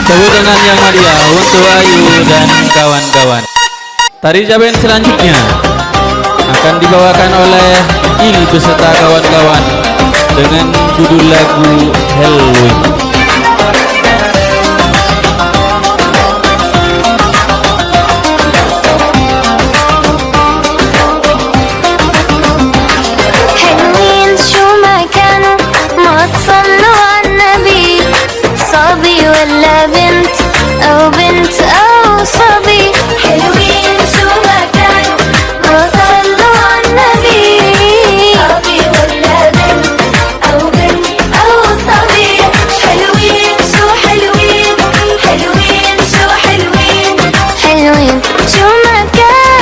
Tepuk tangan yang meriah untuk Ayu dan kawan-kawan. Tari Jaben selanjutnya akan dibawakan oleh Il beserta kawan-kawan dengan judul lagu Halloween. ولا بنت أو بنت أو صبي حلوين شو ما كانوا ما صلوا على النبي صبي ولا بنت أو بنت أو صبي حلوين شو حلوين حلوين شو حلوين حلوين شو ما كانوا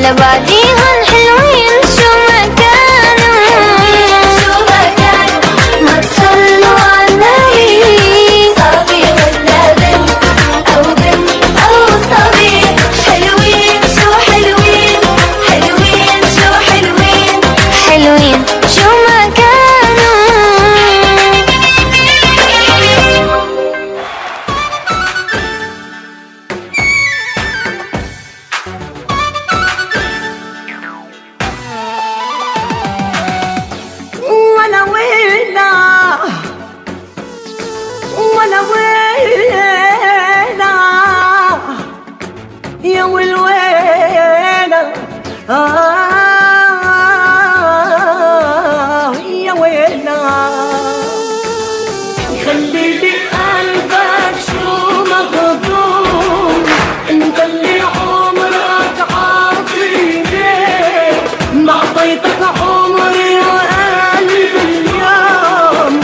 ولا بعديهم حلوين شو ما كانوا شو ما كانوا ما تصلوا على النبي صبي ولا بنت أو بنت أو صبي حلوين شو حلوين حلوين شو حلوين حلوين شو ما كانوا ولا وينا يا والوينا يا وينا خلي لي قلبك شو مغضوب انت اللي عمرك عاطيني ما اعطيتك عمري وقلبي اليوم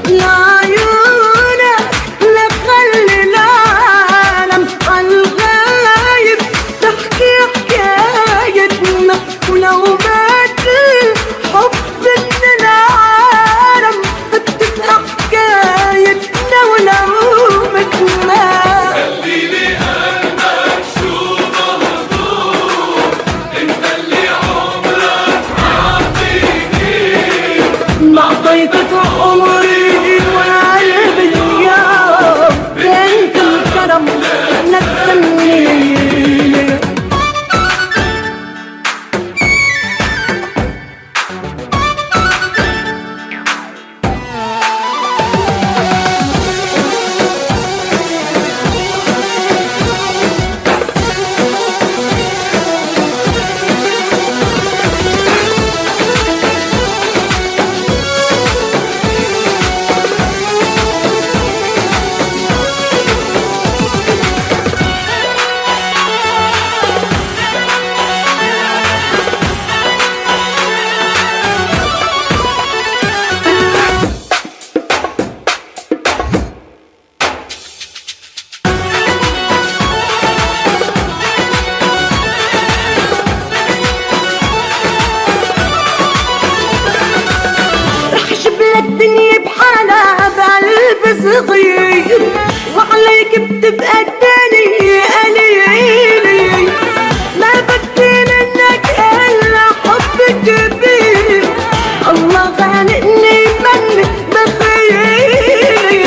العيونك لك خلي العالم ليلي. الدنيا بحالها بقلب صغير، وعليك بتبقى الدنيا قليلة. ما بدي منك إلا حب كبير، الله خالقني من بخيل.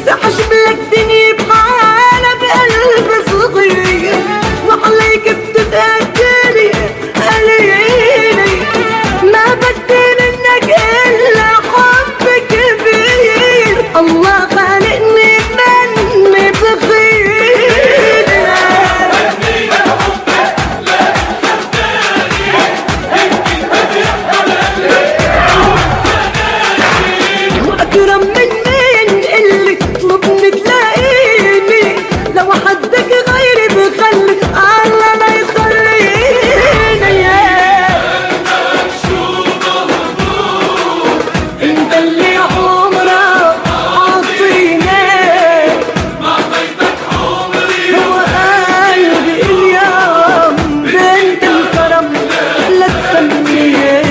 رح أجيبلك دنيا بحالها بقلب صغير، وعليك بتبقى الدنيا قليلة. ما بدي منك إلا حب كبير، الله خالقني من بخيل. أكرم من مين اللي طلبني تلاقيني، لو حدك غيري بخلي الله ما يخليني. انت اللي عمرك عطيني، هو قلبي اليوم بنت الكرم لا تسميني.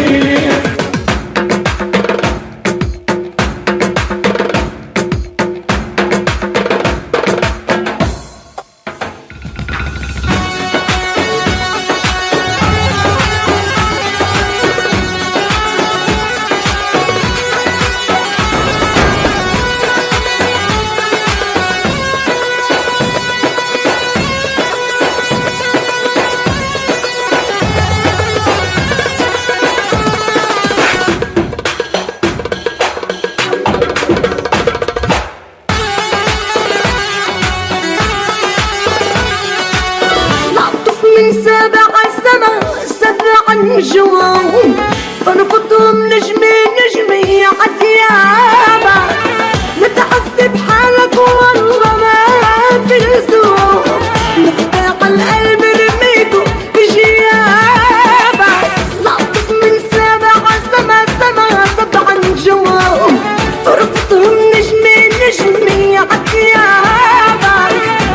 من سبع السما 7 نجوم، فنفضهم نجمي نجمي عتيابة. لا تحسب حالك والله ما في لزوم، مفتاح القلب رميته بجيابة. لقطف من سبع السما 7 نجوم، فرفضهم نجمي نجمي عتيابة.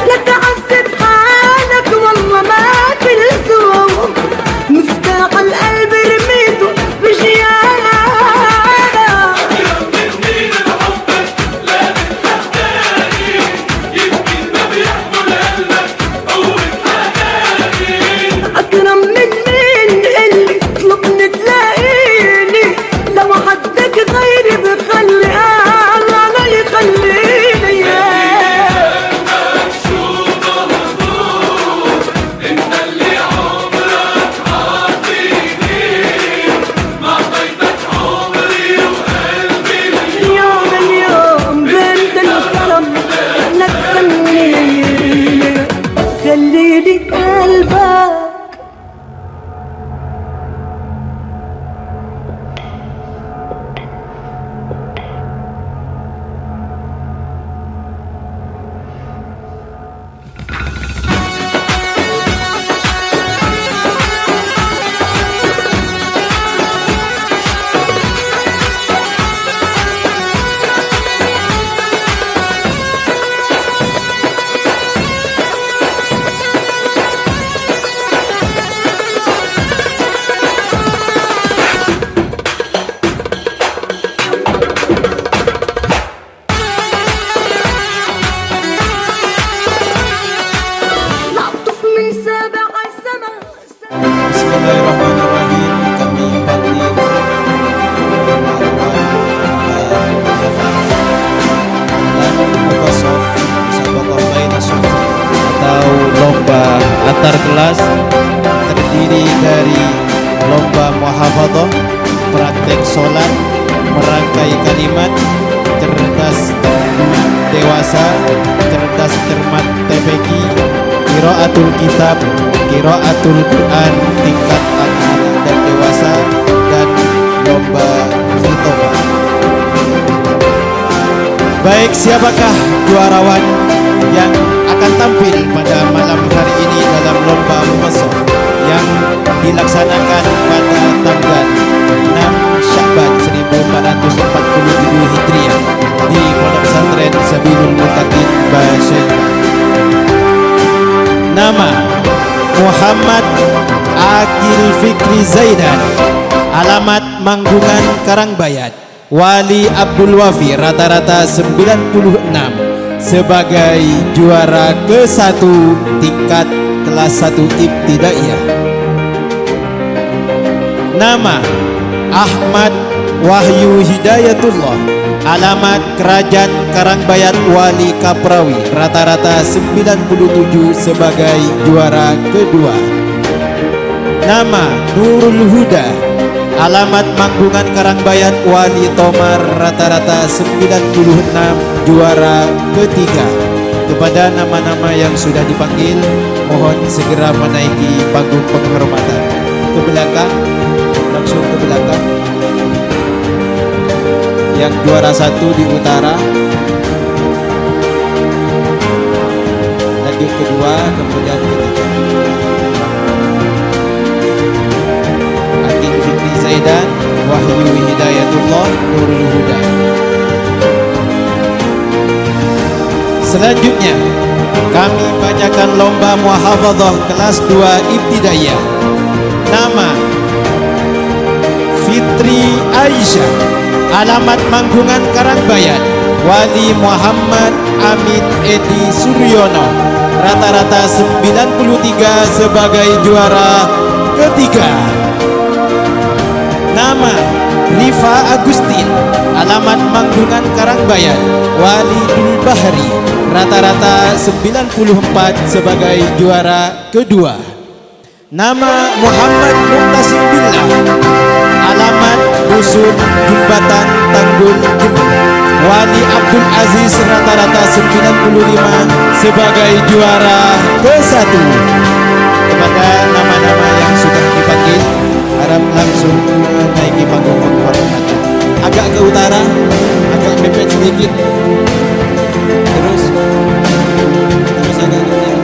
لا تحسب حالك والله ما في لزوم، مفتاح القلب رميته بجيابة. Antar kelas terdiri dari lomba muhafadzah, praktek sholat, merangkai kalimat, cerdas dewasa, cerdas cermat TPQ, qiraatul kitab, qiraatul Quran tingkat anak-anak dan dewasa, dan lomba khitbah. Baik, siapakah juarawan yang akan tampil pada malam hari ini dalam lomba mufassal yang dilaksanakan pada tanggal 6 Syakban 1447 Hijriah di Pondok Pesantren Sabilul Muttaqin Basyairah. Nama Muhammad Aqil Fikri Zaidan, alamat Manggungan Karangbayat, Wali Abdul Wafi, rata-rata 96, sebagai juara ke-1 tingkat kelas 1 ibtidaiyah. Nama Ahmad Wahyu Hidayatullah, alamat Kerajaan Karangbayat, Wali Kaprawi, rata-rata 97, sebagai juara kedua. Nama Nurul Huda, alamat Manggungan Karangbayat, Wali Tomar, rata-rata 96, juara ketiga. Kepada nama-nama yang sudah dipanggil, mohon segera menaiki panggung penghormatan. Ke belakang, langsung ke belakang. Yang juara 1 di utara, lanjut kedua, kemudian ketiga. Aqil Fikri Zaidan, Wahyu Hidayatullah, Nurul Huda. Selanjutnya kami bacakan lomba muhafadzah kelas 2 ibtidaiyah. Nama Fitri Aisyah, alamat Manggungan Karangbayat, Wali Muhammad Amin Edi Suryono, rata-rata 93, sebagai juara ketiga. Nama Rifa Agustin, alamat Manggungan Karangbayat, Wali Dul Bahri, rata-rata 94, sebagai juara kedua. Nama Muhammad Muktasim Billah, alamat Dusun Jembatan Tanggul Jember, Wali Abdul Aziz, rata-rata 95, sebagai juara ke-1. Kepada nama-nama yang sudah dipanggil, harap langsung menaiki panggung penghormatan. Agak ke utara, agak mepet sedikit. Terus agak ke utara.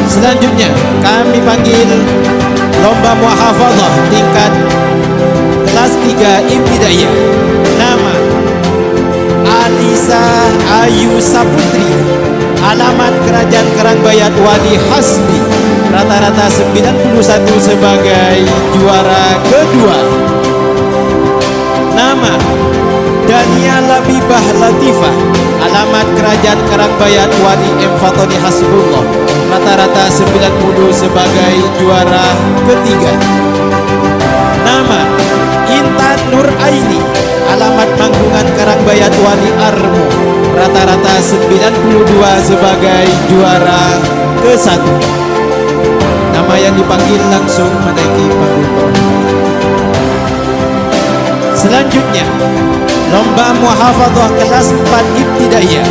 Selanjutnya kami panggil lomba muhafadzah tingkat kelas 3 ibtidaiyah. Nama Alisa Ayu Saputri, alamat Kerajaan Karangbayat, Wali Hasbi, rata-rata 91, sebagai juara kedua. Nama Dania Labibah Latifah, alamat Kerajaan Karangbayat, Wali M. Fatoni Hasbullah, rata-rata 90, sebagai juara ketiga. Nama Intan Nur Aini, alamat Manggungan Karangbayat, Wali Armo, rata-rata 92, sebagai juara ke-1. Nama yang dipanggil langsung menaiki panggung. Selanjutnya lomba muhafadzah kelas 4 ibtidaiyah.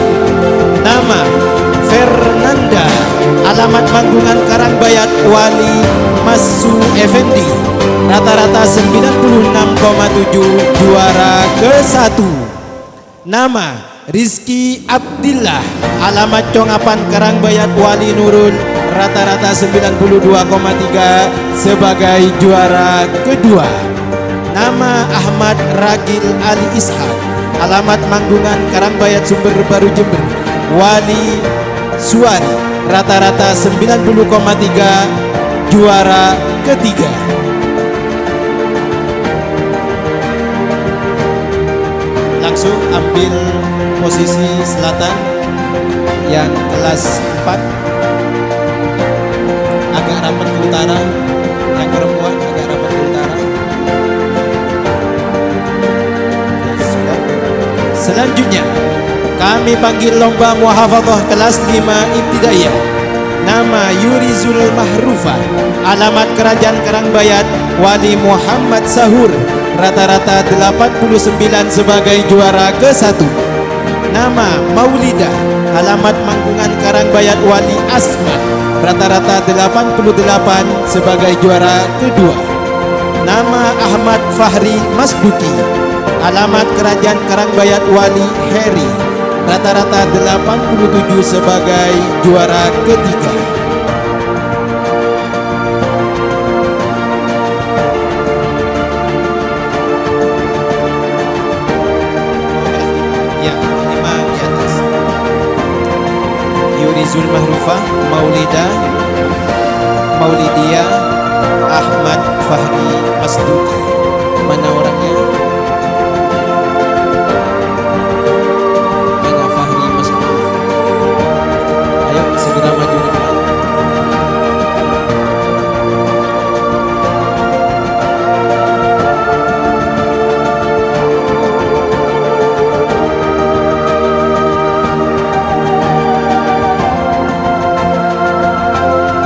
Nama Fernanda, alamat Manggungan Karangbayat, Wali Masu Effendi, rata-rata 96,7, juara ke-1. Nama Rizky Abdillah, alamat Congapan Karangbayat, Wali Nurul, rata-rata 92,3, sebagai juara kedua. Nama Ahmad Ragil Ali Ishak, alamat Manggungan Karangbayat, Sumber Baru Jember, Wali Suari, rata-rata 90,3, juara ketiga. Langsung ambil posisi selatan yang kelas 4, agak rapat ke utara. Yang perempuan agak rapat ke utara. Selanjutnya kami panggil lomba muhafadzah kelas 5 ibtidaiyah. nama Yurizul Mahrufa. Alamat Kerajaan Karangbayat Wali Muhammad Sahur, rata-rata 89 sebagai juara ke-1. Nama Maulida. Alamat Mangkungan Karangbayat Wali Asma, rata-rata 88 sebagai juara ke-2. Nama Ahmad Fahri Masduki. Alamat Kerajaan Karangbayat Wali Heri, rata-rata 87 sebagai juara ke-3. Ya, 5 di atas. Yurizul Mahrufah, Maulida, Maulidia, Ahmad Fahri Masduki. Mana orangnya? Mana Fahri Masduki? Ayo segera maju depan.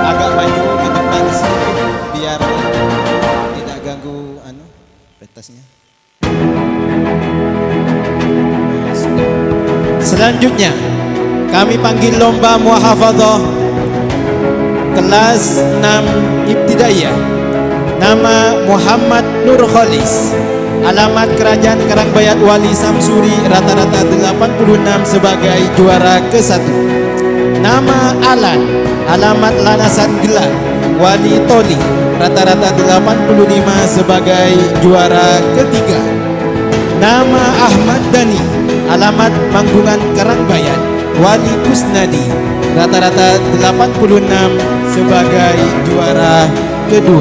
Agak maju ke depan sedikit biar tidak ganggu pentasnya. Sudah. Selanjutnya kami panggil lomba muhafadzah kelas 6 ibtidaiyah. Nama Muhammad Nur Khalis. Alamat Kerajaan Karangbayat Wali Samsuri, rata-rata 86 sebagai juara ke-1. Nama Alan. Alamat Lanasan Gelar Wali Toli, rata-rata 85 sebagai juara ke-3. Nama Ahmad Dani. Alamat Manggungan Karangbayat Wali Kusnadi, rata-rata 86 sebagai juara ke-2.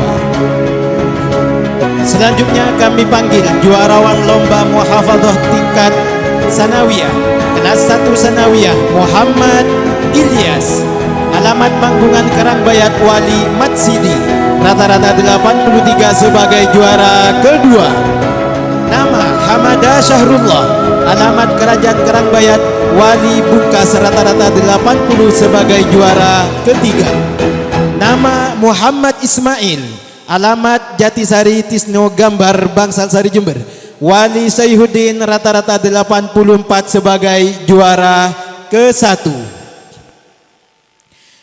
Selanjutnya kami panggil juarawan lomba muhafadzah tingkat sanawiyah kelas 1 sanawiyah Muhammad Ilyas. Alamat Manggungan Karangbayat Wali Matsidi, rata-rata 83 sebagai juara ke-2. Nama Hamada Syahrullah. Alamat Kerajaan Karangbayat Wali Bukas, rata-rata 80 sebagai juara ke-3. Nama Muhammad Ismail. Alamat Jatisari Tisno Gambar Bangsal Sari Jember Wali Sayhuddin, rata-rata 84 sebagai juara ke-1.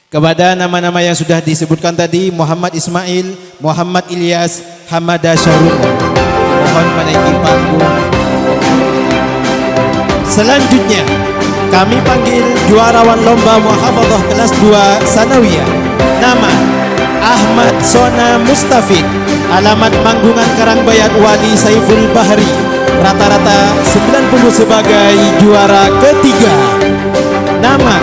Kepada nama-nama yang sudah disebutkan tadi, Muhammad Ismail, Muhammad Ilyas, Hamada Syahrullah, mohon menaiki panggung. Selanjutnya kami panggil juarawan lomba muhafadzah kelas 2 sanawiyah. Nama Ahmad Sona Mustafid. Alamat Manggungan Karangbayat Wali Saiful Bahri, rata-rata 90 sebagai juara ke-3. Nama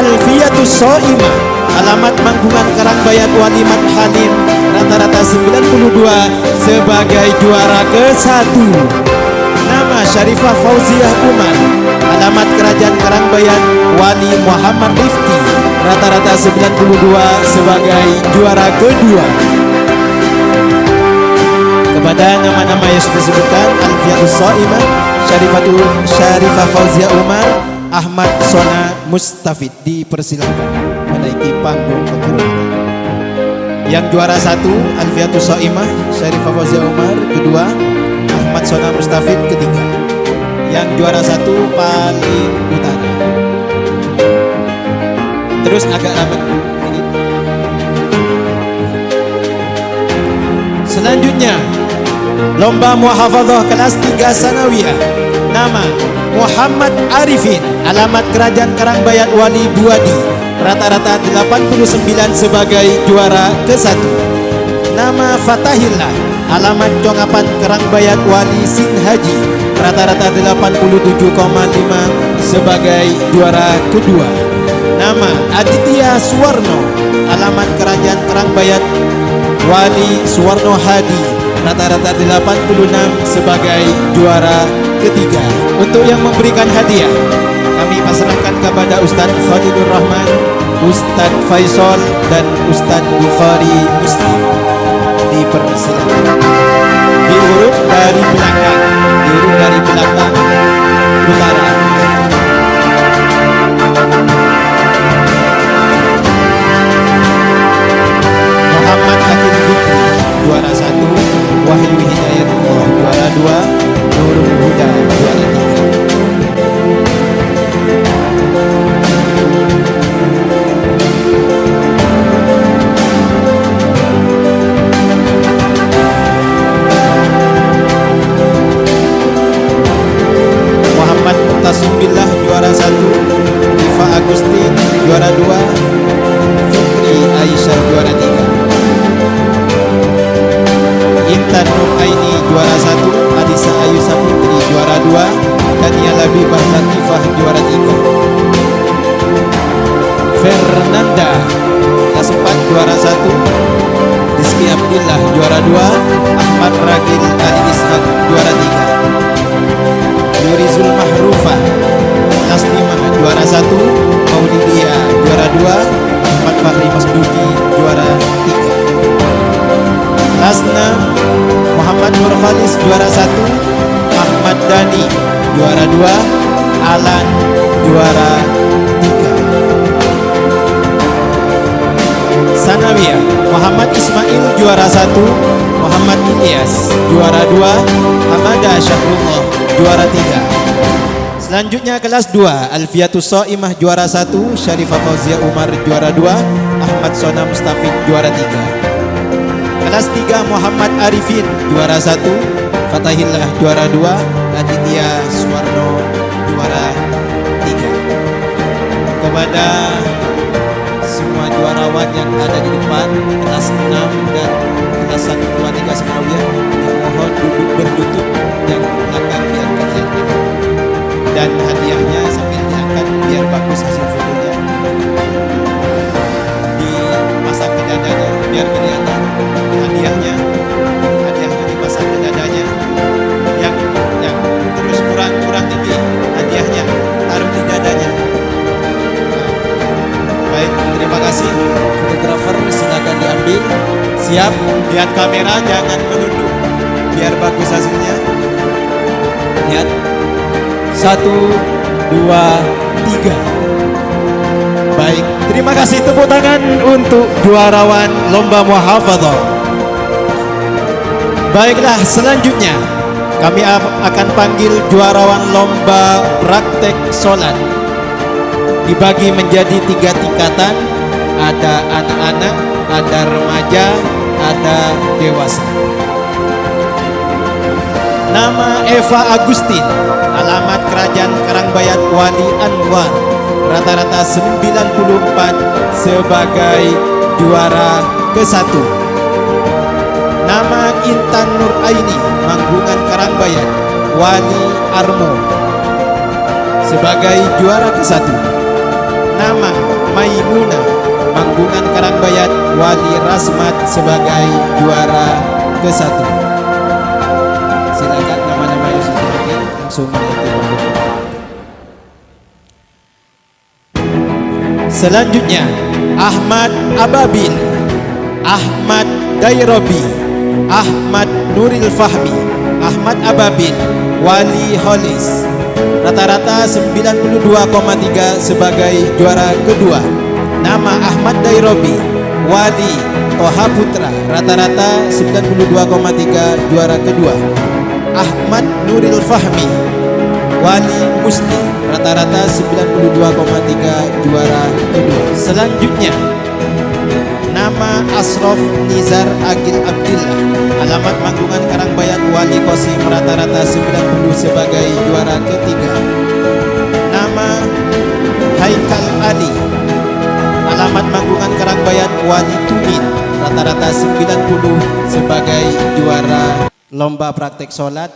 Alfiatus Soimah. Alamat Manggungan Karangbayat Wali Mat Halim, rata-rata 92 sebagai juara ke-1. Nama Syarifah Fauziah Umar. Alamat Kerajaan Karangbayat Wali Muhammad Rifki, rata-rata 92 sebagai juara ke-2. Kepada nama-nama yang sudah disebutkan, Alfiatus Soimah, Syarifah Fauziah Umar, Ahmad Sona Mustafid, dipersilakan menaiki panggung kehormatan. Yang juara 1 Alfiatus Soimah, Syarifah Fauziah Umar, kedua Ahmad Sona Mustafid, ketiga. Yang juara 1 paling utara. Terus agak lambat. Selanjutnya lomba muhafadzah kelas 3 sanawiyah. Nama Muhammad Arifin. Alamat Kerajaan Karangbayat Wali Buadi, rata-rata 89 sebagai juara ke-1. Nama Fatahillah. Alamat Congapan Karangbayat Wali Sinhaji, rata-rata 87,5 sebagai juara kedua. Nama Aditya Suwarno. Alamat Kerajaan Karangbayat Wali Suwarno Hadi, rata-rata 86 sebagai juara ketiga. Untuk yang memberikan hadiah, kami pasrahkan kepada Ustadz Fadilur Rahman, Ustadz Faisal, dan Ustadz Bukhari Muslim. Dipersilakan. Diurut dari belakang, utara. Fernanda. Kelas 4 juara 1 Rizky Abdillah juara 2, Ahmad Ragil Ali Ishak juara 3. Yurizul Mahrufa kelas 5 juara 1, Maulidia juara 2, Ahmad Fahri Masduki juara 3. Kelas 6 Muhammad Nur Khalis juara 1, Ahmad Dhani juara 2, Alan juara 3. Sanawiyah Muhammad Ismail juara 1, Muhammad Ilyas juara 2, Hamada Syahrullah juara 3. Selanjutnya kelas 2 Alfiatus Soimah juara 1, Syarifah Fauzia Umar juara 2, Ahmad Sona Mustafid juara 3. Kelas 3 Muhammad Arifin juara 1, Fatahillah juara 2, Aditya Suwarno juara 3. Kepada semua juarawan yang ada di depan kelas 6 dan kelas 1, 2, 3 Sanawiyah dimohon duduk berlutut dan akan biar kelihatan, dan hadiahnya sambil diangkat biar bagus hasil fotonya, dipasang ke dadanya biar kelihatan hadiahnya dipasang ke dadanya, yang terus kurang tinggi hadiahnya taruh di dadanya. Baik, terima kasih. Fotografer silakan diambil. Siap, lihat kamera, jangan menunduk biar bagus hasilnya. Lihat 1, 2, 3. Baik, terima kasih, tepuk tangan untuk juarawan lomba muhafadzah. Baiklah, selanjutnya kami akan panggil juarawan lomba praktek sholat. Dibagi menjadi 3 tingkatan, ada anak-anak, ada remaja, ada dewasa. Nama Eva Agustin, alamat Kerajaan Karangbayat Wali Anwar, rata-rata 94 sebagai juara ke-1. Nama Intan Nur Aini, Manggungan Karangbayat Wali Armo, sebagai juara ke-1. Nama Maimunah, Manggungan Karangbayat Wali Rasmat, sebagai juara ke-1. Silakan nama-nama yang sudah hadir langsung menaiki panggung. Selanjutnya Ahmad Ababil, Ahmad Dairobi, Ahmad Nuril Fahmi, Ahmad Ababil Wali Holis, rata-rata 92,3 sebagai juara kedua. Nama Ahmad Dairobi Wali Toha Putra, rata-rata 92,3 juara kedua. Ahmad Nuril Fahmi Wali Muslim, rata-rata 92,3 juara kedua. Selanjutnya nama Asrof Nizar Agil Abdillah, alamat Manggungan Karangbayat Wali Kosim, rata-rata 90 sebagai juara ketiga. Nama Haikal Ali, alamat Manggungan Karangbayat Wali Tumin, rata-rata 90 sebagai juara lomba praktek sholat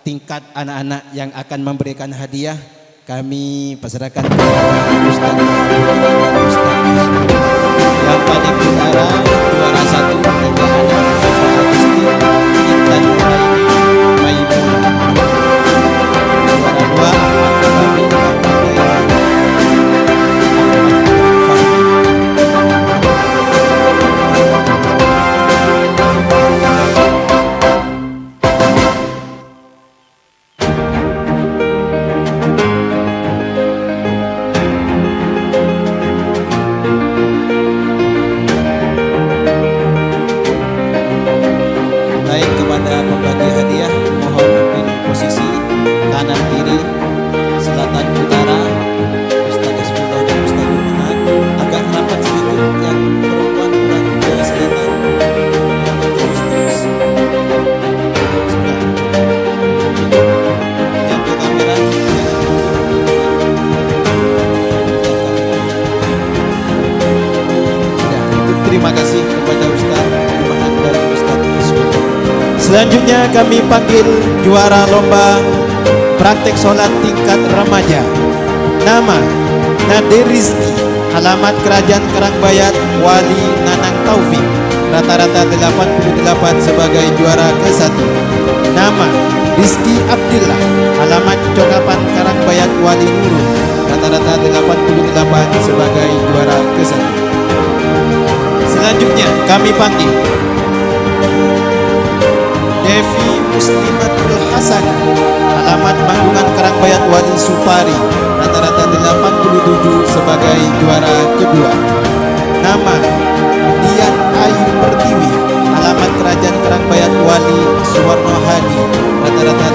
tingkat anak-anak yang akan memberikan hadiah. Kami persilakan kepada Ustaz yang paling utara juara 1 3 anak Eva Agustin, Intan Nuraini, Maimunah. Juara 2 Ahmad Ababil, pembagi hadiah mohon ambil posisi kanan kiri selatan utara. Ustaz Asbullah dan Ustaz Jumaat agak rapat sedikit, yang perempuan kurang ke selatan, terus yang ke kamera terima kasih kepada Ustaz Jumaat dan Ustaz Asbullah. Selanjutnya kami panggil juara lomba praktek sholat tingkat remaja. Nama Nadir Rizki, alamat Kerajaan Karangbayat Wali Nanang Taufik, rata-rata 88 sebagai juara ke-1. Nama Rizky Abdillah, alamat Cokapan Karangbayat Wali Nurul, rata-rata 88 sebagai juara ke-1. Selanjutnya kami panggil Devi Muslimatul Hasanah, alamat Manggungan Karangbayat Wali Supari, rata-rata 87 sebagai juara kedua. Nama Dian Ayu Pertiwi, alamat Kerajaan Karangbayat Wali Suwarno Hadi, rata-rata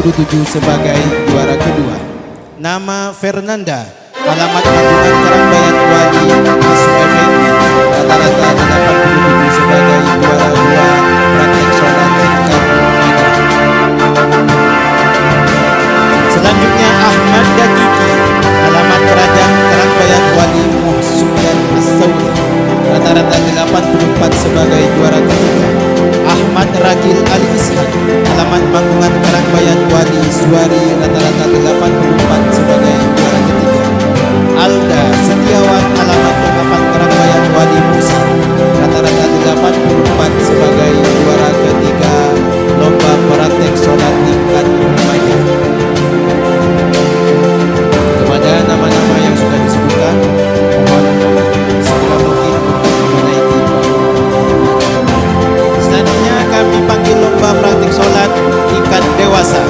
87 sebagai juara kedua. Nama Fernanda, alamat Manggungan Karangbayat Wali Asu Effendi, rata-rata 87 sebagai juara dua praktek sholat tingkat remaja. Selanjutnya Ahmad Dakiki, alamat Kerajaan Karangbayat Wali Muhsudan As-Saudi, rata-rata 84 sebagai juara ketiga. Ahmad Ragil Ali Ishak, alamat Manggungan Karangbayat Wali Suari, rata-rata 84 sebagai juara ketiga. Alda Setiawan, alamat Cokapan Karangbayat Wali Musa, rata-rata 84 sebagai juara ketiga lomba praktek sholat tingkat remaja. Kepada nama-nama yang sudah disebutkan, mohon segera mungkin untuk menaiki panggung. Selanjutnya kami panggil lomba praktik sholat tingkat dewasa.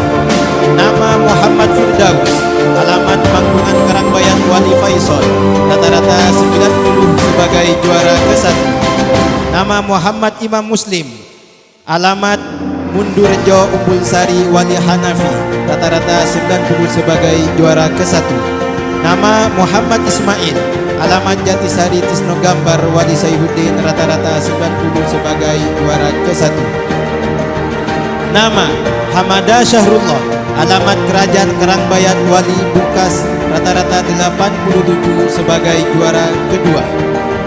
Nama Muhammad Firdaus, alamat Manggungan Karangbayat Wali Faisal, rata-rata 90 sebagai juara ke-1. Nama Muhammad Imam Muslim, alamat Mundurjo Umbul Sari Wali Hanafi, rata-rata 90 sebagai juara ke-1. Nama Muhammad Ismail, alamat Jatisari Tisno Gambar Wali Saihuddin, rata-rata 90 sebagai juara ke-1. Nama Hamada Syahrullah, alamat Kerajaan Karangbayat Wali Bukas, rata-rata 87 sebagai juara kedua.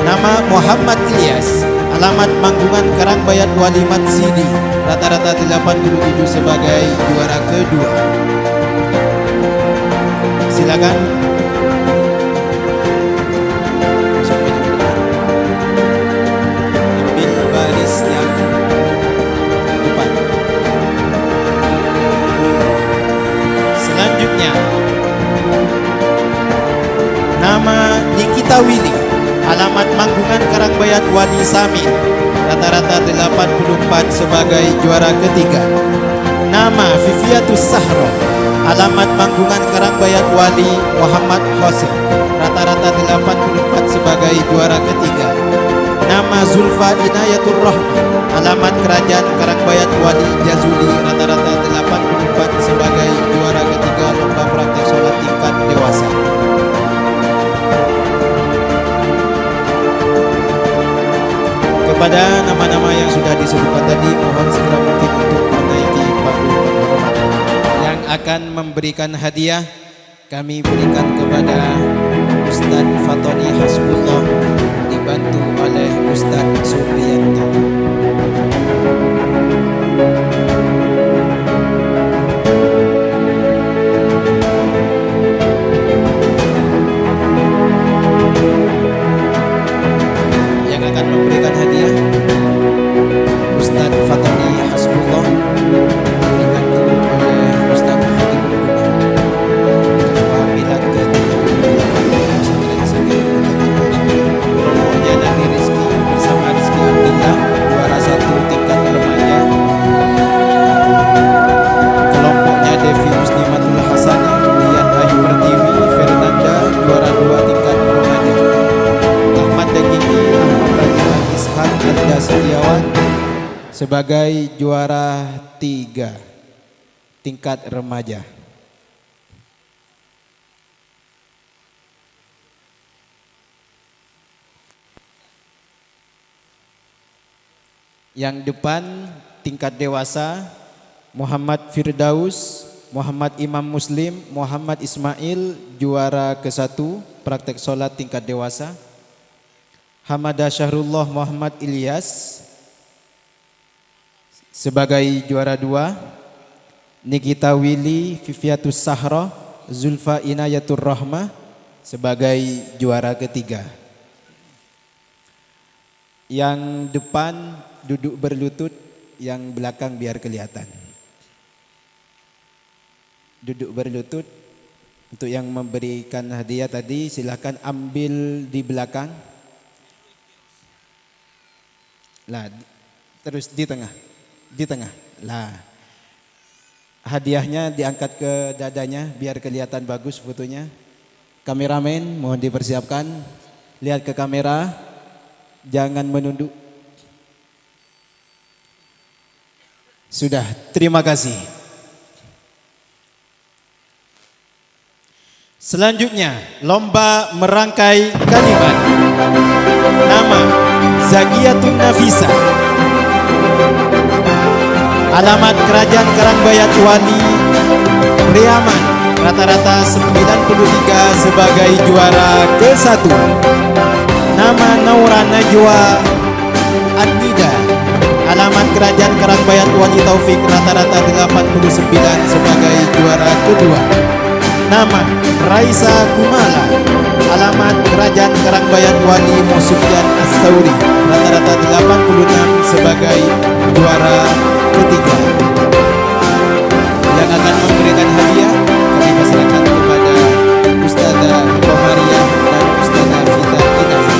Nama Muhammad Ilyas, alamat Manggungan Karangbayat Wali Matsidi, rata-rata 87 sebagai juara kedua. Silakan. Ambil baris yang depan. Selanjutnya nama Nikita Willy, alamat Manggungan Karangbayat Wali Samin, rata-rata 84 sebagai juara ketiga. Nama Viviatus Sahro, alamat Manggungan Karangbayat Wali Muhammad Hossein, rata-rata 84 sebagai juara ketiga. Nama Zulfa Inayatur Rahman, alamat Kerajaan Karangbayat Wali Jazuli, rata-rata 84 sebagai juara ketiga lomba praktek sholat tingkat dewasa. Kepada nama-nama yang sudah disebutkan tadi, mohon segera mungkin untuk menaiki panggung penghormatan. Yang akan memberikan hadiah kami berikan kepada Ustadz Fatoni Hasbullah, dibantu oleh Ustadz Suryanto. Yang akan memberikan hadiah Ustadz Fatoni Hasbullah, dibantu oleh Ustadz Fatibul Umar, Ketua Milad ke-38 Pesantren Sakit Romo Janani Rizki bersama Rizky Abdillah, juara 1 tingkat remaja. Kelompoknya Devi Muslimatul Hasanah, Dian Ayu Pertiwi, Fernanda, juara 2 tingkat remaja. Ahmad Dakiki, Ahmad Ragil Ishak, Alda Setiawan sebagai juara 3 tingkat remaja. Yang depan tingkat dewasa Muhammad Firdaus, Muhammad Imam Muslim, Muhammad Ismail, juara ke-1 praktek sholat tingkat dewasa. Hamada Syahrullah Muhammad Ilyas sebagai juara 2. Nikita Willy, Viviatus Sahro, Zulfa Inayatur Rahmah sebagai juara ketiga. Yang depan duduk berlutut, yang belakang biar kelihatan. Duduk berlutut. Untuk yang memberikan hadiah tadi silakan ambil di belakang. Lah, terus di tengah. Di tengah. Lah. Hadiahnya diangkat ke dadanya biar kelihatan bagus fotonya. Kameramen mohon dipersiapkan. Lihat ke kamera. Jangan menunduk. Sudah, terima kasih. Selanjutnya, lomba merangkai kalimat. Nama Zakiatun Nafisa. Alamat Kerajaan Karangbayat Wali Priaman, rata-rata 93 sebagai juara ke-1. Nama Naura Najwa An-Nida. Alamat Kerajaan Karangbayat Wali Taufik, rata-rata 89 sebagai juara kedua. Nama Raisa Kumala. Alamat Kerajaan Karangbayat Wali Mosufyan As-Sauri, rata-rata 86 sebagai juara ketiga. Yang akan memberikan hadiah kami persilakan kepada Ustazah Komariah dan Ustazah Fita Inayah.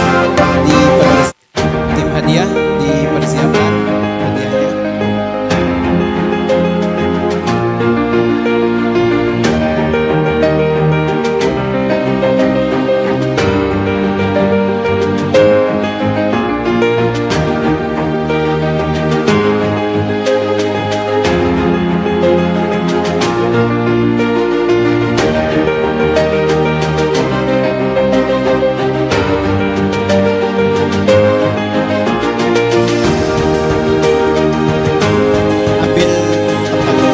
Tim hadiah dipersiapkan hadiahnya.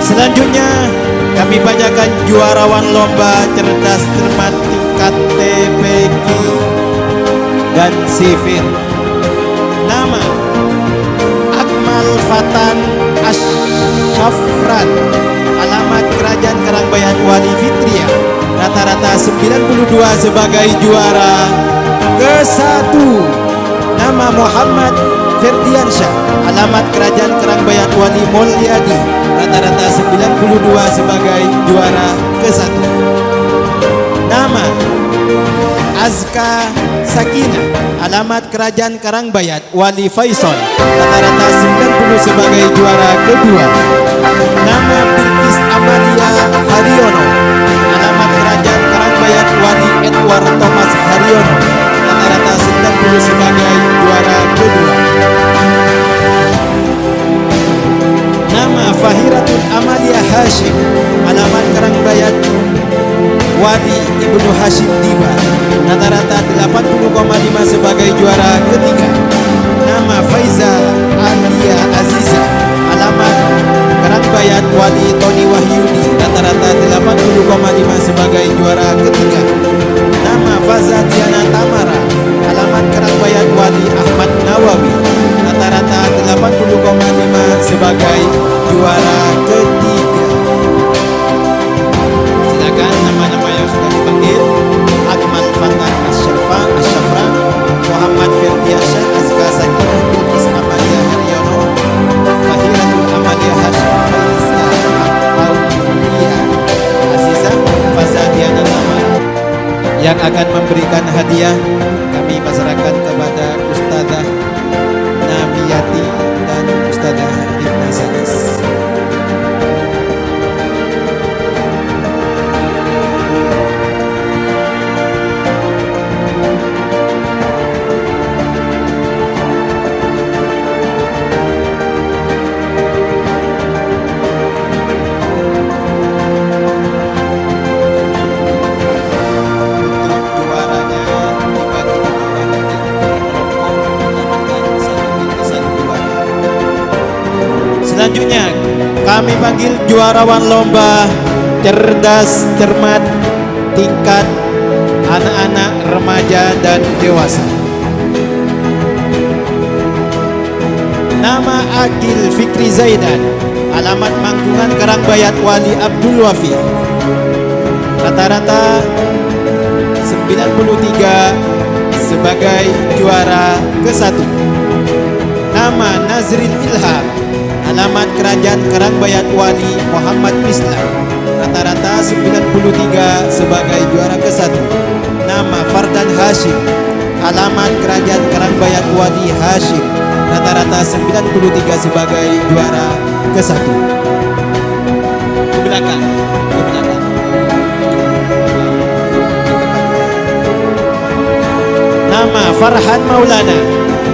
Selanjutnya kami bacakan juarawan lomba cerdas cermat tingkat TPQ dan sivil. Nama Akmal Fatan Asyafran. Alamat Kerajaan Karangbayat Wali Fitria, rata-rata 92 sebagai juara ke-1. Nama Muhammad Ferdiansyah. Alamat Kerajaan Karangbayat Wali Mulyadi, rata-rata 92 sebagai juara ke-1. Nama Azka Sakina. Alamat Kerajaan Karangbayat Wali Faisal, rata-rata 90 sebagai juara kedua. Nama Bilkis Amalia Haryono. Alamat Kerajaan Karangbayat Wali Edward Thomas Haryono, rata-rata 90 sebagai juara kedua. Nama Fahiratul Amalia Hashim. Alamat Karangbayat Wali Ibnu Hashim Diba, rata-rata 80,5 sebagai juara ketiga. Nama Faiza Alia Aziza. Alamat Karangbayat Wali Tony Wahyudi, rata-rata 80,5 sebagai juara ketiga. Nama Faza Diana Tamara. Alamat Karangbayat Wali Ahmad Nawawi, rata-rata 80,5 sebagai juara ketiga. Silakan nama-nama yang sudah dipanggil: Akmal Fatan Asyafran, Muhammad Ferdiansyah, Azka Sakinah, Bilkis Amalia Haryono, Fahiratul Amalia Hashim, Faiza Aulia Aziza, Faza Diana Tamara. Yang akan memberikan hadiah kami pasrahkan kepada Ustazah Namiyati dan Ustazah Ibna Sadis. Selanjutnya kami panggil juarawan lomba cerdas cermat tingkat anak-anak, remaja dan dewasa. Nama Akil Fikri Zaidan. Alamat Mangkungan Karangbayat Wali Abdul Wafi, rata-rata 93 sebagai juara ke-1. Nama Nazril Ilham, alamat Kerajaan Karangbayat Wali Muhammad Mislah, rata-rata 93 sebagai juara ke-1. Nama Fardan Hashim, alamat Kerajaan Karangbayat Wali Hashim, rata-rata 93 sebagai juara ke-1. Ke belakang, ke belakang. Nama Farhan Maulana,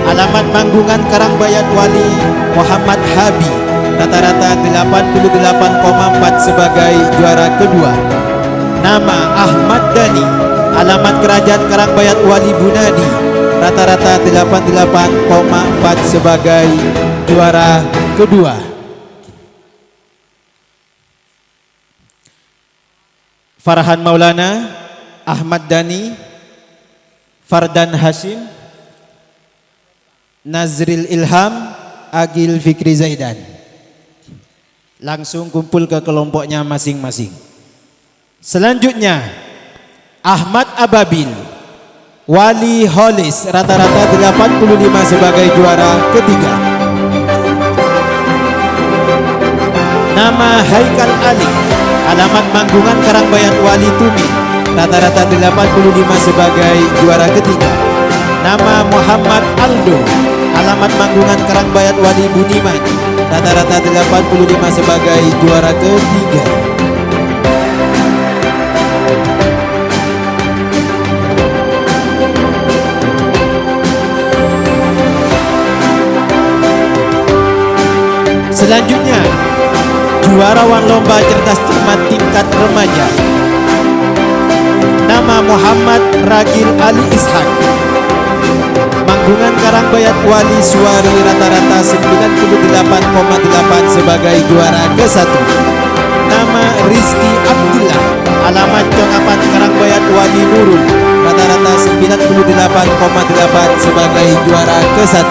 alamat Manggungan Karangbayat Wali Muhammad Habi, rata-rata 88,4 sebagai juara kedua. Nama Ahmad Dhani, alamat Kerajaan Karangbayat Wali Bunadi, rata-rata 88,4 sebagai juara kedua. Farhan Maulana, Ahmad Dhani, Fardan Hashim, Nazril Ilham, Agil Fikri Zaidan. Langsung kumpul ke kelompoknya masing-masing. Selanjutnya Ahmad Ababil, Wali Holis, rata-rata 85 sebagai juara ketiga. Nama Haikal Ali, alamat Manggungan Karangbayat Wali Tumin, rata-rata 85 sebagai juara ketiga. Nama Muhammad Aldo, alamat Manggungan Karangbayat Wali Budiman, rata-rata 85 sebagai juara ketiga. Selanjutnya juarawan lomba cerdas cermat tingkat remaja. Nama Muhammad Ragil Ali Ishak, Manggungan Karangbayat Wali Suari, rata-rata 98,8 sebagai juara ke-1. Nama Rizki Abdullah, alamat Congapan Karangbayat Wali Nurul, rata-rata 98,8 sebagai juara ke-1.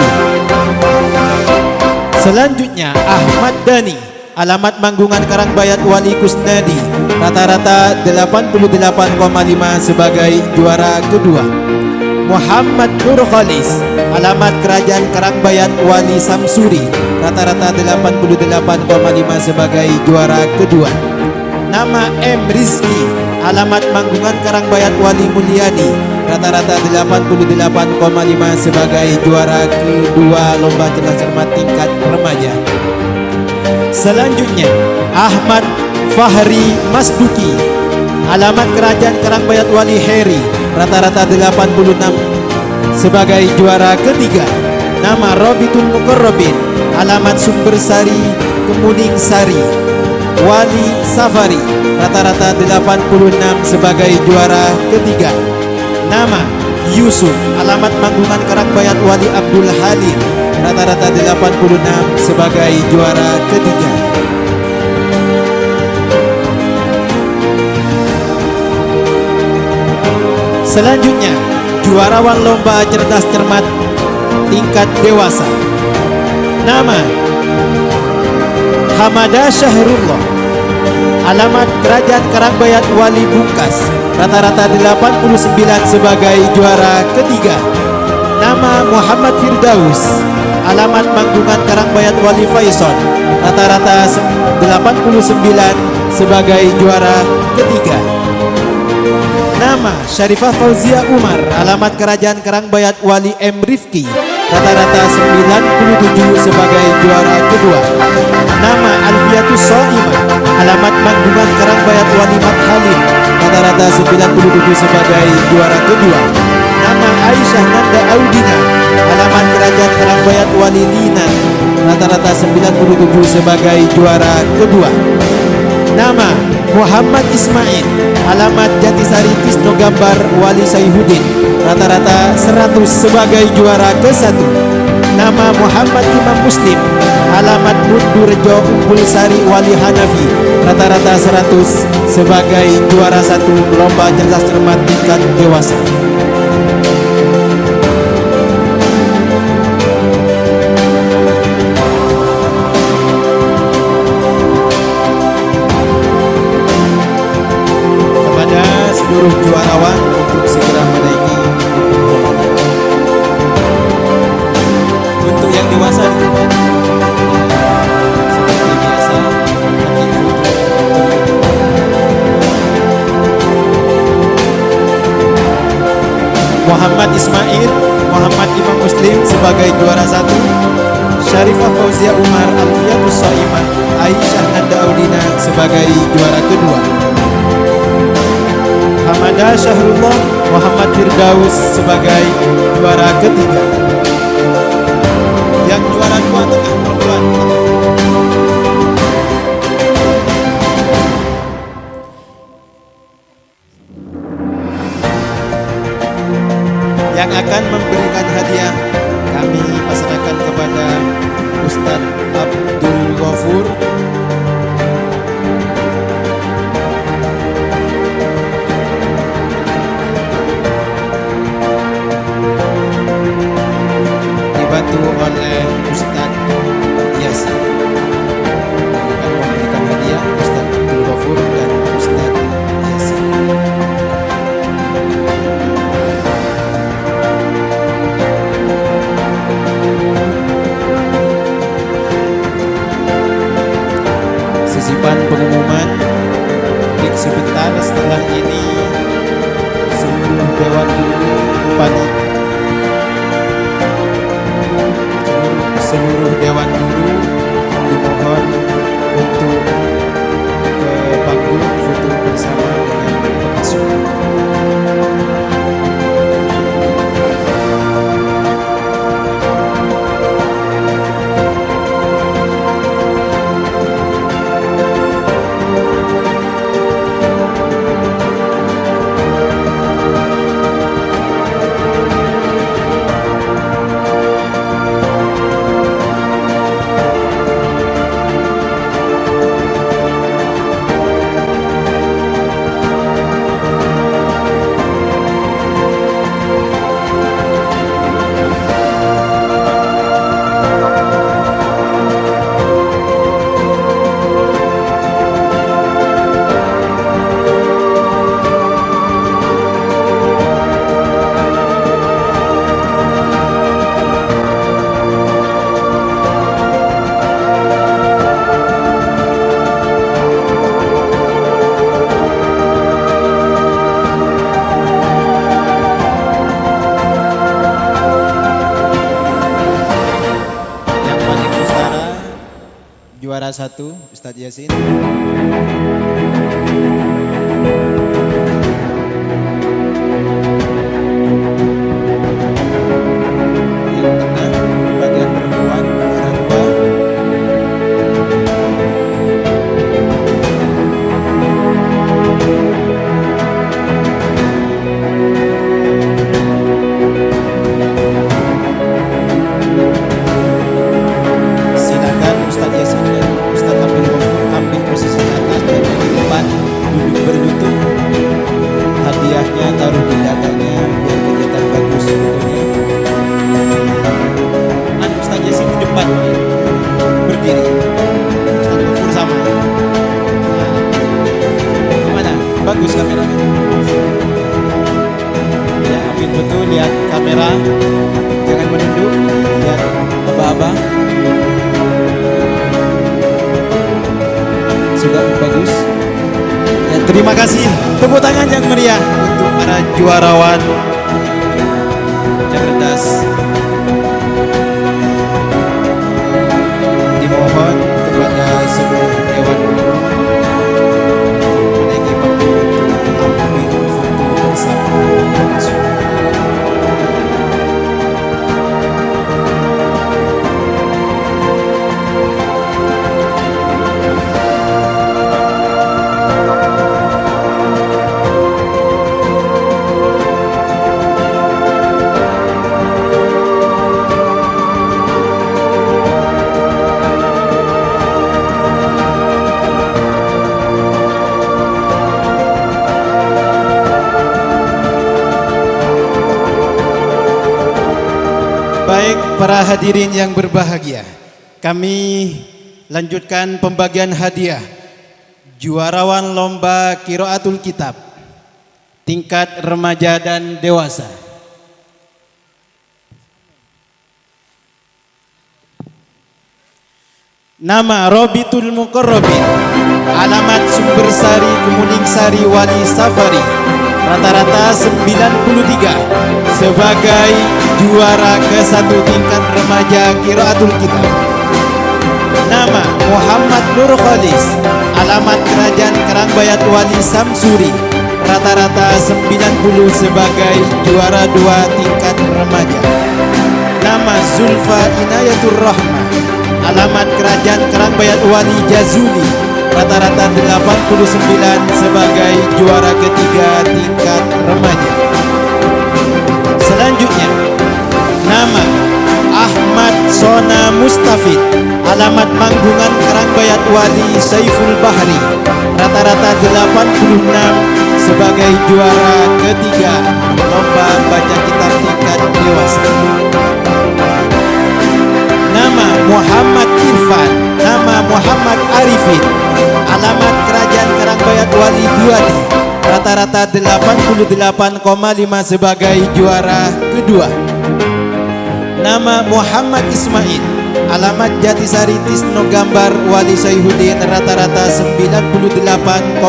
Selanjutnya Ahmad Dhani, alamat Manggungan Karangbayat Wali Kusnadi, rata-rata 88,5 sebagai juara kedua. Muhammad Nur Khalis, alamat Kerajaan Karangbayat Wali Samsuri, rata-rata 88,5 sebagai juara kedua. Nama M Rizki, alamat Manggungan Karangbayat Wali Mulyadi, rata-rata 88,5 sebagai juara kedua lomba cerdas cermat tingkat remaja. Selanjutnya Ahmad Fahri Masduki, alamat Kerajaan Karangbayat Wali Heri, rata-rata 86 sebagai juara ketiga. Nama Robitul Mukarrabin, alamat Sumbersari Kemuning Sari Wali Safari, rata-rata 86 sebagai juara ketiga. Nama Yusuf, alamat Manggungan Karangbayat Wali Abdul Halim, rata-rata 86 sebagai juara ketiga. Selanjutnya juarawan lomba cerdas cermat tingkat dewasa. Nama Hamada Syahrullah, alamat Kerajaan Karangbayat Wali Bungkas, rata-rata 89 sebagai juara ketiga. Nama Muhammad Firdaus, alamat Manggungan Karangbayat Wali Faisal, rata-rata 89 sebagai juara ketiga. Nama Syarifah Fauzia Umar, alamat Kerajaan Karangbayat Wali M Rifki, rata-rata 97 sebagai juara kedua. Nama Alfiatus Soimah, alamat Manggungan Karangbayat Wali Mat Halim, rata-rata 97 sebagai juara kedua. Nama Aisyah Nanda Audina, alamat Kerajaan Karangbayat Wali Lina, rata-rata 97 sebagai juara kedua. Nama Muhammad Ismail, alamat Jatisari Tisno Gambar Wali Saihuddin, rata-rata 100 sebagai juara ke-1. Nama Muhammad Imam Muslim, alamat Mundurejo Umpul Sari Wali Hanafi, rata-rata 100 sebagai juara 1 lomba cerdas cermat tingkat dewasa. Seluruh juarawan untuk Muhammad Ismail Muhammad Imam Muslim sebagai juara 1, Syarifah Fauzia Umar Alfiatus Soimah Aisyah Nanda Audina sebagai juara kedua, Hamadah Syahrullah Muhammad Firdaus sebagai juara ketiga. Yang juara 2 tengah perempuan yang akan memberikan hadiah kami pasrahkan kepada Ustadz Abdul Ghafur. Dibantu oleh Ustadz Yasin yang akan memberikan hadiah Ustadz Abdul Ghafur dan Ustadz Yasin. Sisipan pengumuman break sebentar, setelah ini seluruh dewan guru Bupati, seluruh dewan guru dimohon untuk ke panggung foto bersama dengan pengasuh. Juara 1 Ustadz Yasin. Yang tengah bagian perempuan juara 2. Silakan Ustadz Yasin dan Ustadz Abdul Ghafur ambil posisi atas dan di depan, duduk berlutut. Hadiahnya taruh di dadanya biar kelihatan bagus fotonya. Ustadz Yasin di depan berdiri, Ustadz Ghafur sama. Nah, gimana? Bagus kameranya. Ya, ambil foto, lihat kamera, jangan menunduk, lihat aba-aba. Sudah bagus. Ya, terima kasih. Tepuk tangan yang meriah untuk para juarawan cerdas. Dimohon kepada seluruh dewan guru menaiki panggung untuk ambil foto bersama pengasuh. Baik para hadirin yang berbahagia, kami lanjutkan pembagian hadiah juarawan lomba Qiraatul Kitab tingkat remaja dan dewasa. Nama Robitul Muqarrabin, alamat Sumbersari, Kemuning Sari, Wali Safari, rata-rata 93 sebagai juara ke-1 tingkat remaja Qiraatul Kitab. Nama Muhammad Nur Khalis, alamat kerajaan Karangbayat Wali Samsuri, rata-rata 90 sebagai juara 2 tingkat remaja. Nama Zulfa Inayatur Rahmah, alamat kerajaan Karangbayat Wali Jazuli, rata-rata 89 sebagai juara ketiga tingkat remaja. Selanjutnya, nama Ahmad Sona Mustafid, alamat Manggungan Karangbayat Wali Saiful Bahri, rata-rata 86 sebagai juara ketiga lomba baca kitab tingkat dewasa. Nama Muhammad Irfan, nama Muhammad Arifin, alamat kerajaan Karangbayat Wali Duadi, rata-rata 88,5 sebagai juara kedua. Nama Muhammad Ismail, alamat Jatisari Tisno Gambar Wali Saihuddin, rata-rata 98,8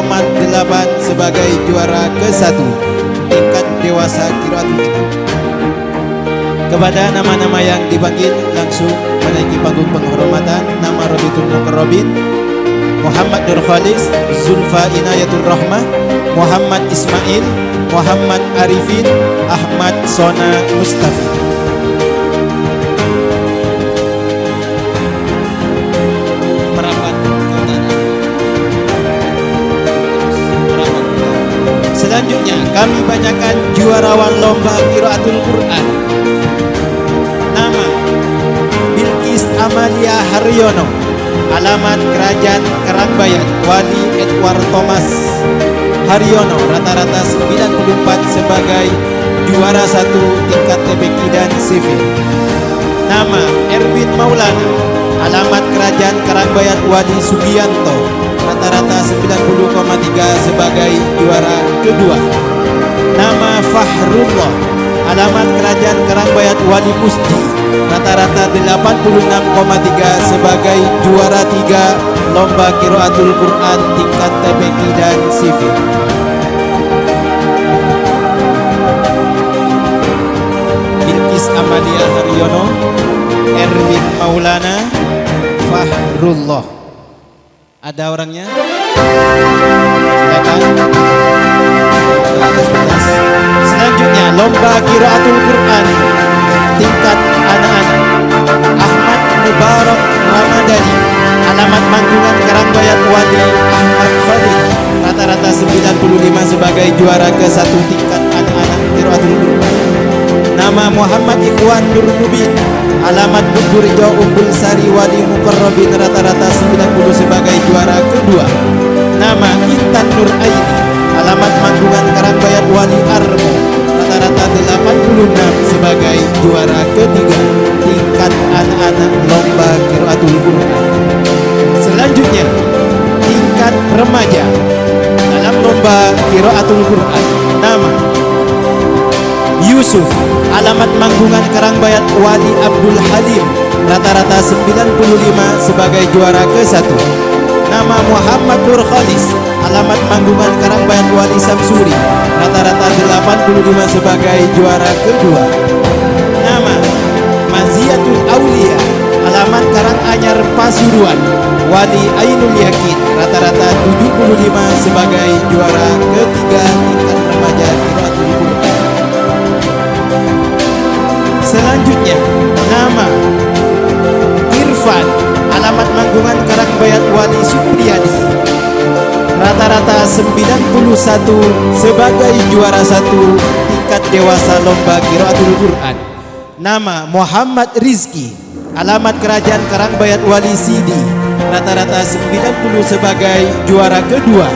sebagai juara ke-1 tingkat dewasa Qiraatul Kitab. Kepada nama-nama yang dipanggil langsung menaiki panggung penghormatan. Nama Robitul Muqarrabin, Muhammad Nur Khalis, Zulfa Inayatur Rahmah, Muhammad Ismail, Muhammad Arifin, Ahmad Sona Mustafid. Merapat ke tanah. Merapat ke tanah. Selanjutnya kami bacakan juarawan lomba Qiraatul Quran. Nama Bilqis Amalia Haryono, alamat kerajaan Karangbayat Wali Edward Thomas Haryono, rata-rata 94 sebagai juara 1 tingkat TPQ dan sivil. Nama Erwin Maulana, alamat kerajaan Karangbayat Wali Sugianto, rata-rata 90,3 sebagai juara kedua. Nama Fahrullah, alamat kerajaan Karangbayat Wali Musji, rata-rata 86,3 sebagai juara 3 lomba Qiraatul Quran tingkat TPQ dan sivil. Bilqis Amalia Haryono, Erwin Maulana, Fahrullah. Ada orangnya? Silakan. Selanjutnya lomba Qiraatul Quran tingkat anak-anak. Ahmad Mubarak Ramadhani, alamat Manggungan Karangbayat Wali Ahmad Fadil, rata-rata 95 sebagai juara ke-1 tingkat anak-anak Qiraatul Quran. Nama Muhammad Ikhwan Nur Mubin, alamat Burjo Umbul Sari Wali Muqarrabin, rata-rata 90 sebagai juara kedua. Nama Intan Nur Aini, alamat Manggungan Karangbayat Wali Armo, rata-rata 86 sebagai juara ketiga tingkat anak-anak lomba Qiraatul Quran. Selanjutnya tingkat remaja dalam lomba Qiraatul Quran. Nama Yusuf, alamat Manggungan Karangbayat Wali Abdul Halim, rata-rata 95 sebagai juara ke-1. Nama Muhammad Nur Khalis, alamat Manggungan Karangbayat Wali Samsuri, rata-rata 85 sebagai juara kedua. Nama Maziatul Aulia, alamat Karanganyar Pasuruan Wali Ainul Yakin, rata-rata 75 sebagai juara ketiga tingkat remaja Qiraatul Quran. Selanjutnya nama Irfan, alamat Manggungan Karangbayat Wali Supriyadi, rata-rata 91 sebagai juara 1 tingkat dewasa lomba Qiraatul Quran. Nama Muhammad Rizki, alamat kerajaan Karangbayat Wali Sidi, rata-rata 90 sebagai juara kedua.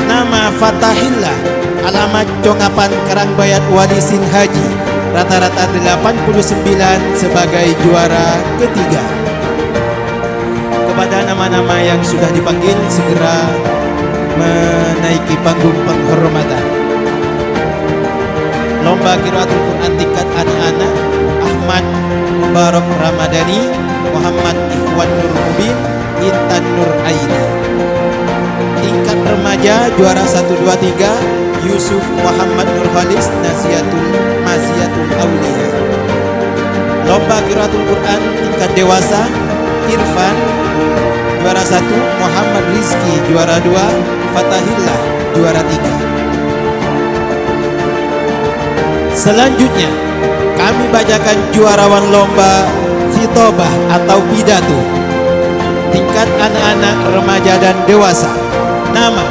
Nama Fatahillah, alamat Congapan Karangbayat Wali Sinhaji, rata-rata 89 sebagai juara ketiga. Kepada nama-nama yang sudah dipanggil segera menaiki panggung penghormatan. Lomba Qiraatul Quran tingkat anak-anak. Ahmad Mubarak Ramadhani, Muhammad Ikhwan Nur Mubin, Intan Nur Aini. Tingkat remaja juara 1, 2, 3 Yusuf Muhammad Nur Khalis Maziyatul Aulia. Lomba Qiraatul Quran tingkat dewasa Irfan juara 1, Muhammad Rizki juara 2, Fatahillah juara 3. Selanjutnya kami bacakan juarawan lomba khitobah atau pidato tingkat anak-anak, remaja dan dewasa. Nama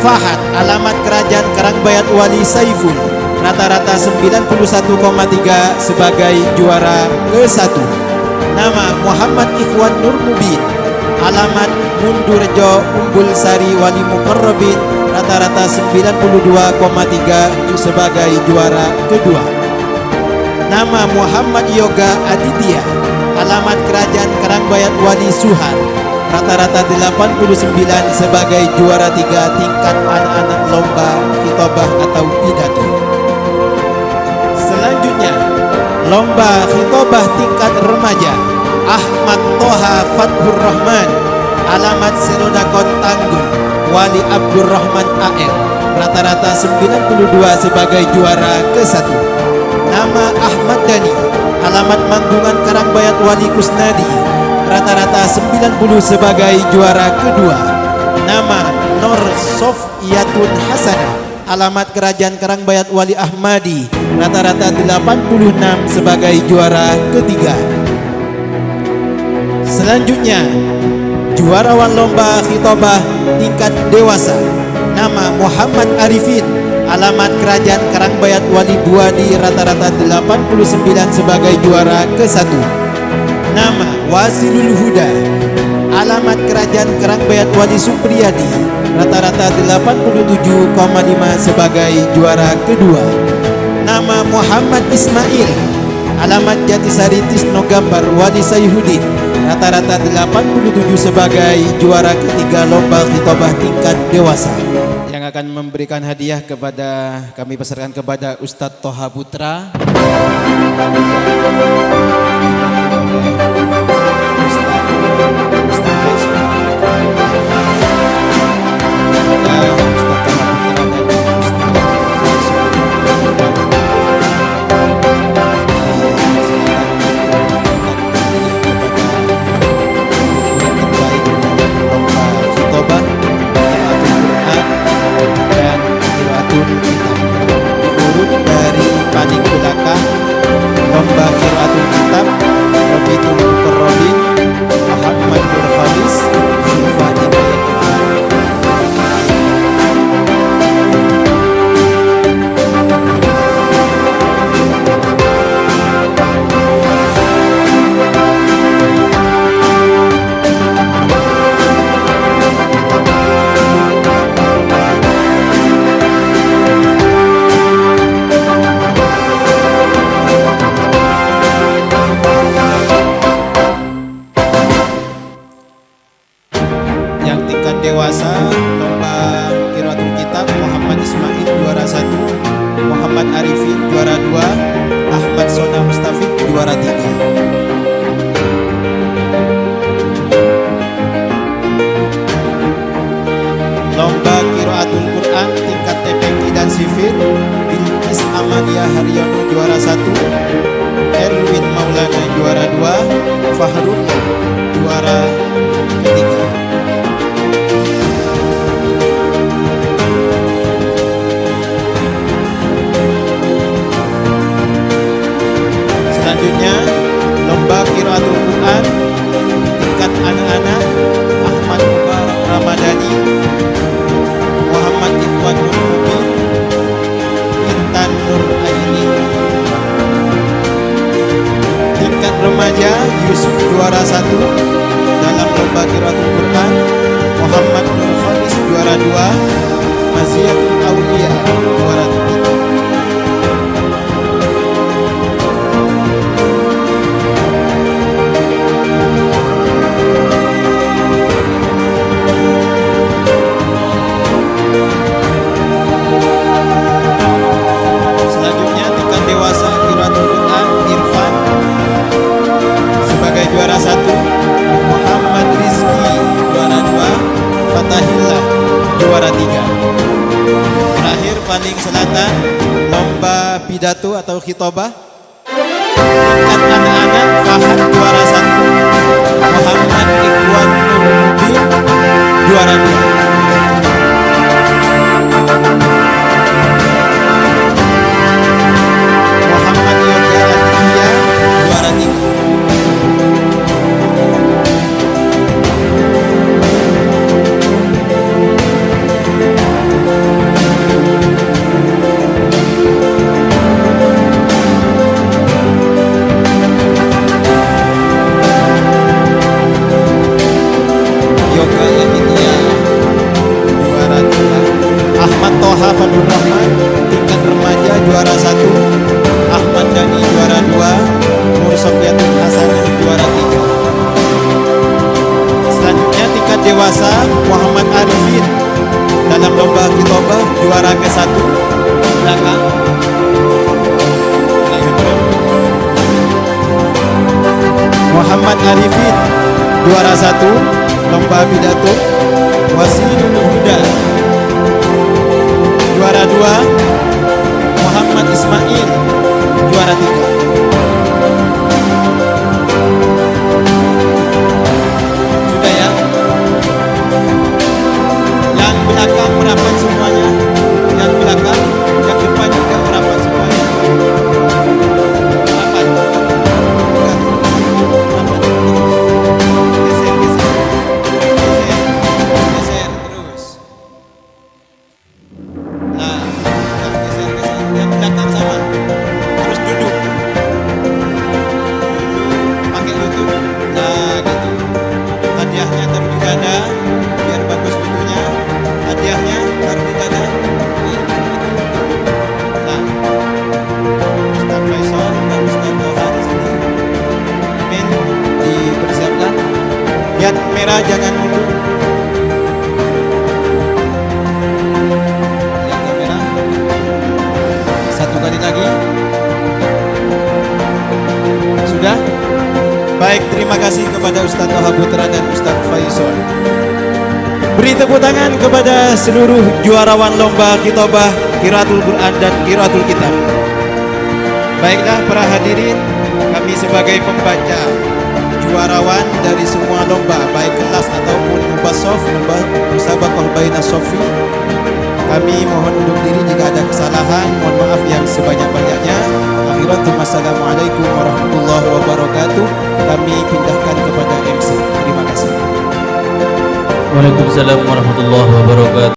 Fahad, alamat Kerajaan Karangbayat Wali Saiful, rata-rata 91,3 sebagai juara ke-1. Nama Muhammad Ikhwan Nur Mubin, alamat Mundurjo Umbul Sari Wali Muqarrabin, rata-rata 92,3 sebagai juara kedua. Nama Muhammad Yoga Aditya, alamat Kerajaan Karangbayat Wali Suhar, rata-rata 89 sebagai juara 3 tingkat anak-anak lomba khitobah atau pidato. Selanjutnya lomba khitobah tingkat remaja Ahmad Toha Fathur Rahman, alamat Serodakon Tanggung Wali Abdurrahman AR, rata-rata 92 sebagai juara ke-1. Nama Ahmad Dani, alamat Manggungan Karangbayat Wali Kusnadi, rata-rata 90 sebagai juara kedua. Nama Nur Sofiyatun Hasanah, alamat Kerajaan Karangbayat Wali Ahmadi, rata-rata 86 sebagai juara ketiga. Selanjutnya juarawan lomba khitobah tingkat dewasa. Nama Muhammad Arifin, alamat Kerajaan Karangbayat Wali Buadi, rata-rata 89 sebagai juara ke-1. Nama Wasilul Huda, alamat Kerajaan Karangbayat Wali Supriyadi, rata-rata 87,5 sebagai juara kedua. Nama Muhammad Ismail, alamat Jatisari Tisno Gambar Wali Sayhudin, rata-rata 87 sebagai juara ketiga lomba khitobah tingkat dewasa. Yang akan memberikan hadiah kepada kami peserkan kepada Ustadz Toha Putra, lomba Qiraatul Kitab Rabitul Muqarrabin Muhammad Nur Khalis Sulfa Hidayat. Dewasa lomba Qiraatul Kitab Muhammad Ismail juara 1, Muhammad Arifin juara 2, Ahmad Sona Mustafid juara 3. Lomba Qiraatul Quran tingkat TPQ dan Sifir Bilqis Amalia Haryono juara 1, Erwin Maulana juara 2, Fahrul juara ketiga. Selanjutnya lomba Qiraatul Quran tingkat anak-anak Ahmad Mubarak Ramadhani, Muhammad Ikhwan Nur Mubin, Intan Nur Aini. Tingkat remaja Yusuf juara 1 dalam lomba Qiraatul Quran, Muhammad Nur Khalis juara 2, Maziyatul Aulia juara 3. Khitobah. Tingkat anak-anak Fahad juara 1, Muhammad Ikhwan Nuruddin juara 2. Muhammad Yoga Aditya juara 3. Yoga Aditya juara 3. Ahmad Toha Fadul Rahman tingkat remaja juara 1. Ahmad Dhani juara 2. Nur Sofiatul Hasanah juara 3. Selanjutnya tingkat dewasa Muhammad Arifin dalam lomba Khitobah juara ke-1. Belakang. Muhammad Arifin juara 1 lomba pidato. Wasilul Huda juara 2. Muhammad Ismail juara 3. Sudah ya? Yang belakang merapat semuanya. Yang belakang, yang depan juga merapat semuanya. Merapat. Geser terus. Nah, geser. Yang belakang sama. Terus duduk. Pakai lutut. Nah, gitu. Hadiahnya taruh di dada, biar bagus fotonya. Hadiahnya taruh di dada. Nah, Ustaz Faisal dan Ustaz Toha di sini. Amin. Dipersiapkan. Yang merah jangan mundur. Lihat kamera. Satu kali lagi. Sudah? Baik, terima kasih kepada Ustaz Toha Putra dan Ustaz Faisal. Beri tepuk tangan kepada seluruh juarawan lomba Khitobah, Qiraatul Quran dan Qiraatul Kitab. Baiklah para hadirin, kami sebagai pembaca juarawan dari semua lomba, baik kelas ataupun mubasof, lomba musabaqah baina sofi, kami mohon undur diri jika ada kesalahan, mohon maaf yang sebanyak-banyaknya. Akhiran, assalamualaikum warahmatullahi wabarakatuh. Kami pindahkan kepada MC. Terima kasih. Waalaikumsalam warahmatullahi wabarakatuh.